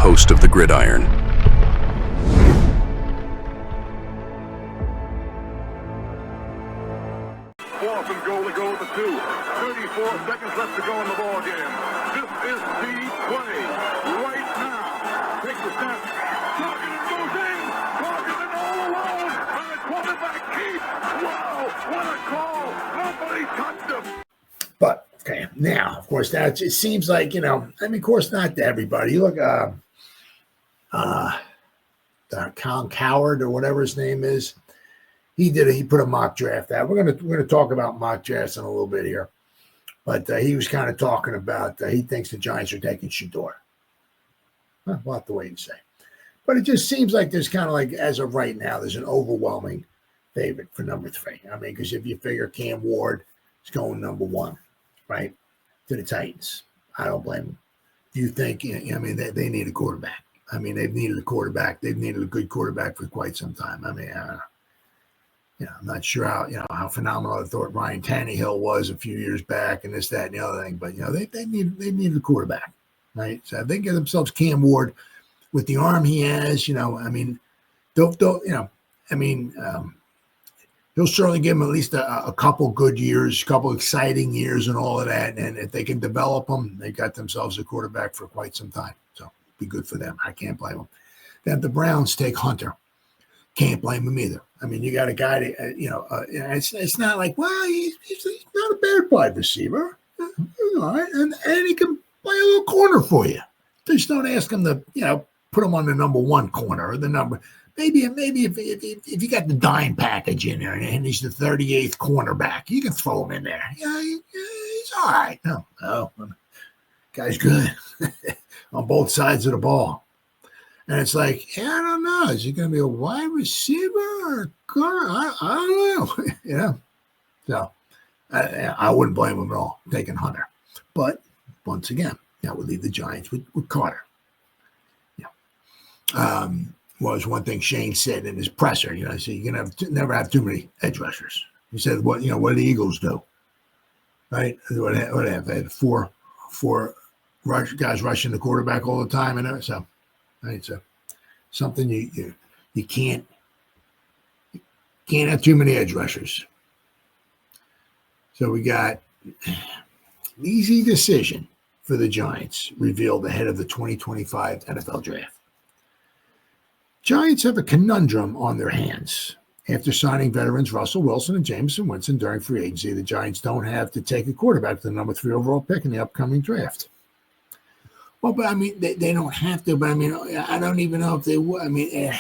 host of the Gridiron. Fourth and goal to go with the 2. 34 seconds left to go in the ball game. This is the play right now. Takes the snap. Targeted goes in. Targeted all alone. And the quarterback keeps. Wow, what a call. Nobody touched him. But, okay, now, of course, that it seems like, of course, not to everybody. You look, Colin Coward or whatever his name is, he put a mock draft out. We're gonna talk about mock drafts in a little bit here, but he was kind of talking about he thinks the Giants are taking Shedeur. We'll have to wait and see. But it just seems like there's kind of like, as of right now, there's an overwhelming favorite for number 3. Because if you figure Cam Ward is going number 1, right, to the Titans, I don't blame them. Do you think? They need a quarterback. They've needed a quarterback. They've needed a good quarterback for quite some time. I'm not sure how phenomenal I thought Ryan Tannehill was a few years back, and this, that, and the other thing. But they needed a quarterback, right? So if they get themselves Cam Ward with the arm he has, he'll certainly give him at least a couple good years, a couple exciting years, and all of that. And if they can develop them, they got themselves a quarterback for quite some time. So be good for them. I can't blame them. Then the Browns take Hunter. Can't blame him either. You got a guy that, it's not like, well, he's not a bad wide receiver. All right. And he can play a little corner for you. Just don't ask him to, put him on the number 1 corner or the number. Maybe if you got the dime package in there and he's the 38th cornerback, you can throw him in there. He's all right. No, guy's good on both sides of the ball. And it's like, I don't know. Is he going to be a wide receiver or a corner? I don't know. So I wouldn't blame him at all taking Hunter. But once again, that would leave the Giants with Carter. Was one thing Shane said in his presser. So you're going to never have too many edge rushers. He said, what do the Eagles do? Right? What have they had? Four guys rushing the quarterback all the time, and so. Right, so something you can't have too many edge rushers. So we got an easy decision for the Giants revealed ahead of the 2025 NFL Draft. Giants have a conundrum on their hands. After signing veterans Russell Wilson and Jameis and Winston during free agency, the Giants don't have to take a quarterback with the number 3 overall pick in the upcoming draft. Well, but they don't have to. But I don't even know if they would. It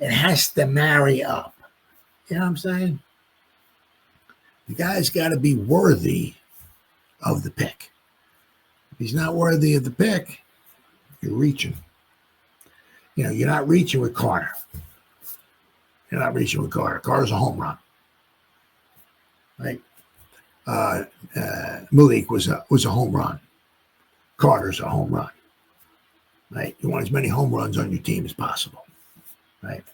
has to marry up. You know what I'm saying? The guy's got to be worthy of the pick. If he's not worthy of the pick, you're reaching. You're not reaching with Carter. Carter's a home run, right? Malik was a home run. Carter's a home run, right? You want as many home runs on your team as possible, right?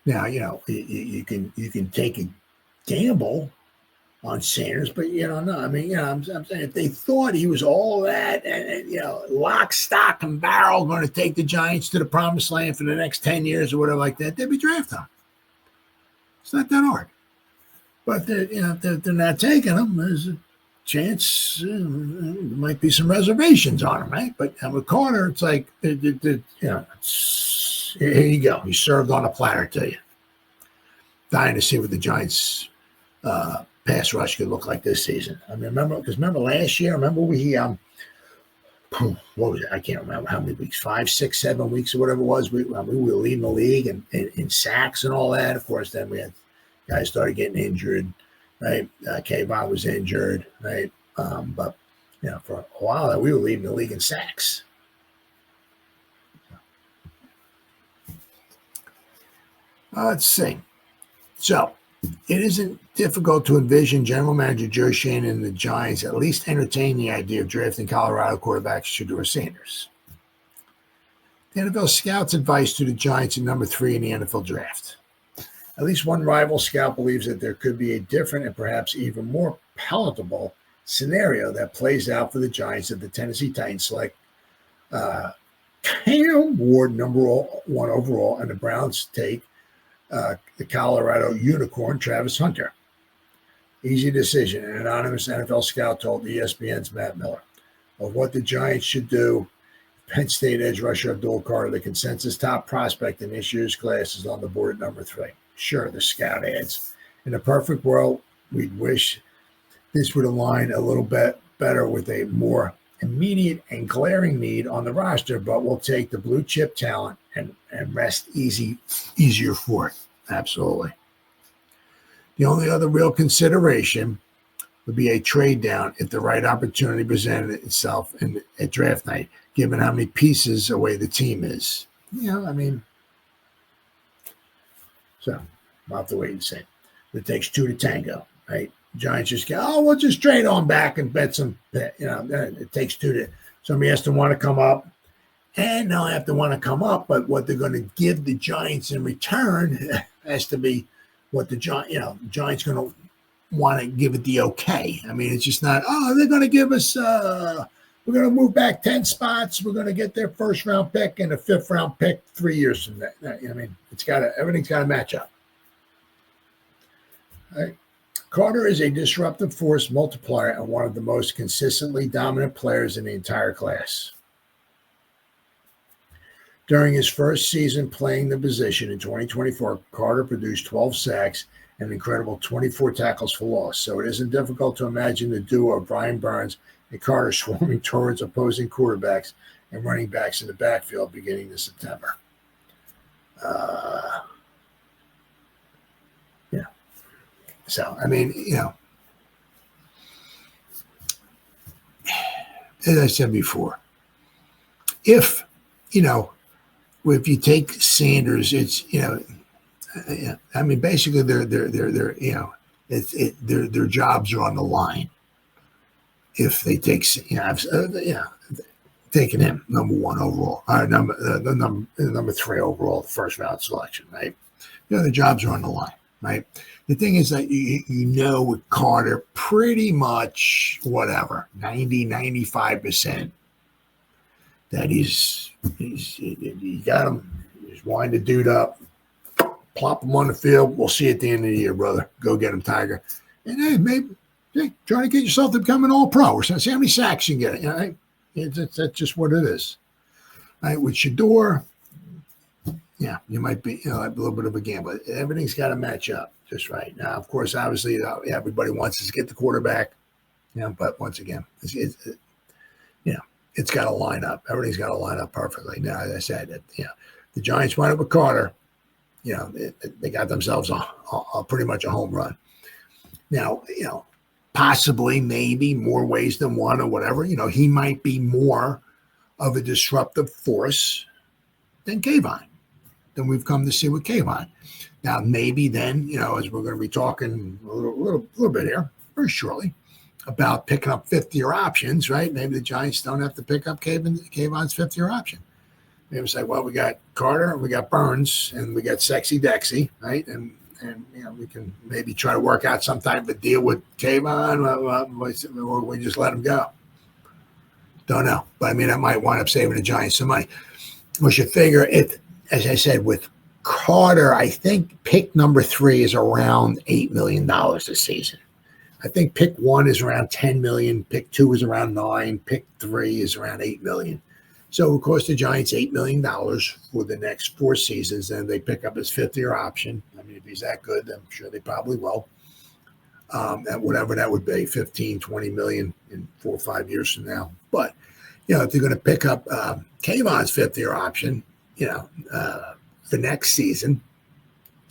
Now, you can take a gamble on Sanders, but no. I'm saying if they thought he was all that and lock, stock, and barrel going to take the Giants to the promised land for the next 10 years or whatever like that, they'd be drafting him. It's not that hard, but they're not taking him. There's a chance there might be some reservations on him, right? But with Carter, it's like, here you go. He's served on a platter to you. Dying to see what the Giants pass rush could look like this season. Remember last year? Remember what was it? I can't remember how many weeks, 5, 6, 7 weeks or whatever it was. We were leading the league in sacks and all that. Of course, then we had guys started getting injured. Right, Kayvon was injured, right? But for a while we were leading the league in sacks. Let's see. So it isn't difficult to envision General Manager Joe Schoen and the Giants at least entertain the idea of drafting Colorado quarterback Shedeur Sanders. The NFL scouts advice to the Giants at number 3 in the NFL draft. At least one rival scout believes that there could be a different and perhaps even more palatable scenario that plays out for the Giants if the Tennessee Titans select Cam Ward, number 1 overall, and the Browns take the Colorado Unicorn, Travis Hunter. Easy decision. An anonymous NFL scout told ESPN's Matt Miller of what the Giants should do. Penn State edge rusher Abdul Carter, the consensus top prospect in this year's class, is on the board at number 3. Sure, the scout adds. In a perfect world, we'd wish this would align a little bit better with a more immediate and need on the roster, but we'll take the blue chip talent and rest easier for it. Absolutely. The only other real consideration would be a trade down if the right opportunity presented itself at draft night, given how many pieces away the team is. I mean, so we'll have to wait and see. It takes 2 to tango, right? Giants just go, we'll just trade on back and bet some, it takes 2 to, somebody has to want to come up, and they'll have to want to come up, but what they're going to give the Giants in return has to be what the Giants going to want to give it the okay. I mean, it's just not, they're going to give us, we're going to move back 10 spots. We're going to get their first round pick and a 5th round pick 3 years from that. I mean, everything's got to match up. All right. Carter is a disruptive force multiplier and one of the most consistently dominant players in the entire class. During his first season playing the position in 2024, Carter produced 12 sacks and an incredible 24 tackles for loss. So it isn't difficult to imagine the duo of Brian Burns and Carter swarming towards opposing quarterbacks and running backs in the backfield beginning this September. So, I mean, as I said before, if you take Sanders, it's, I mean, basically their jobs are on the line. If they take, taking him number 1 overall, number 3 overall, the first round selection, right? The jobs are on the line, right? The thing is that with Carter, pretty much whatever, 95% that he got him. He's wind the dude up, plop him on the field. We'll see at the end of the year, brother. Go get him, Tiger. And hey, maybe try to get yourself to become an all-pro or something. See how many sacks you can get. That's just what it is. Right? With Shedeur, you might be a little bit of a gamble. Everything's got to match up just right. Now, of course, obviously, everybody wants us to get the quarterback. But once again, it's got to line up. Everything's got to line up perfectly. Now, as I said, the Giants wind up with Carter. They got themselves a pretty much a home run. Now, possibly, maybe more ways than one or whatever. He might be more of a disruptive force than Kayvon, than we've come to see with Kayvon. Now, maybe then, as we're going to be talking a little bit here, very shortly, about picking up 5th-year options, right? Maybe the Giants don't have to pick up Kayvon's 5th-year option. Maybe say, well, we got Carter, we got Burns, and we got Sexy Dexy, right? And we can maybe try to work out some type of deal with Kayvon, or we just let him go. Don't know. But, I mean, that might wind up saving the Giants some money. We should figure it, as I said, with Carter, I think pick number 3 is around $8 million this season. I think pick 1 is around $10 million. Pick 2 is around $9 million. Pick 3 is around $8 million. So it cost the Giants $8 million for the next 4 seasons, and they pick up his 5th-year option. I mean, if he's that good, I'm sure they probably will. At whatever that would be, 15, 20 million in 4 or 5 years from now. But, if they're going to pick up Kayvon's 5th-year option, for next season,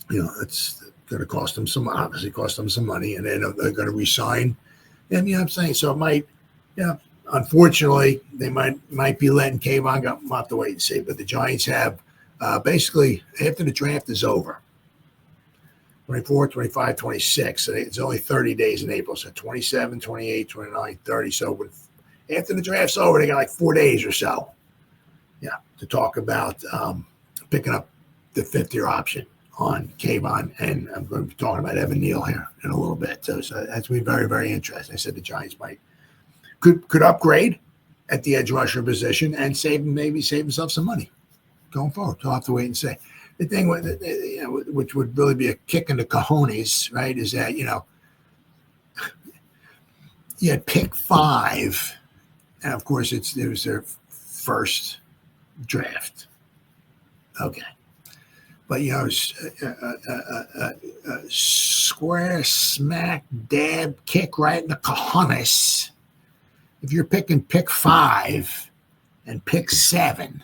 it's going to cost them some money, and then they're going to re-sign. And I'm saying, so it might, unfortunately, they might be letting Kayvon go. We'll have to wait and see. But the Giants have basically, after the draft is over, 24, 25, 26. So it's only 30 days in April. So 27, 28, 29, 30. So after the draft's over, they got like 4 days or so, to talk about picking up the 5th-year option on Kayvon. And I'm going to be talking about Evan Neal here in a little bit. So that's going to be very, very interesting. I said the Giants could upgrade, at the edge rusher position and maybe save himself some money going forward. So I'll have to wait and see. The thing with which would really be a kick in the cojones, right, is that you had pick 5, and of course it was their first draft. Okay. But, square smack dab kick right in the cojones. If you're picking pick 5 and pick 7,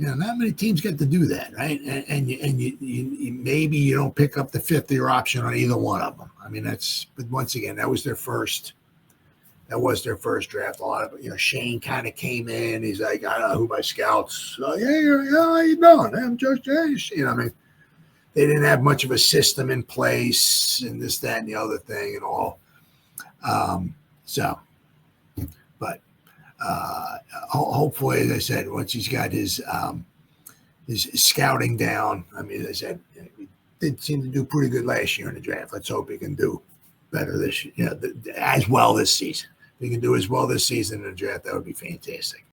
not many teams get to do that, right? And you maybe you don't pick up the 5th-year option on either one of them. I mean, but once again, that was their first draft. A lot of, Shane kind of came in. He's like, I don't know who my scouts. Yeah, how you doing? I'm Joe Jameis. I mean, they didn't have much of a system in place and this, that, and the other thing and all. But hopefully, as I said, once he's got his scouting down, I mean, as I said, he did seem to do pretty good last year in the draft. Let's hope he can do better this year, as well this season. If he can do as well this season in the draft, that would be fantastic.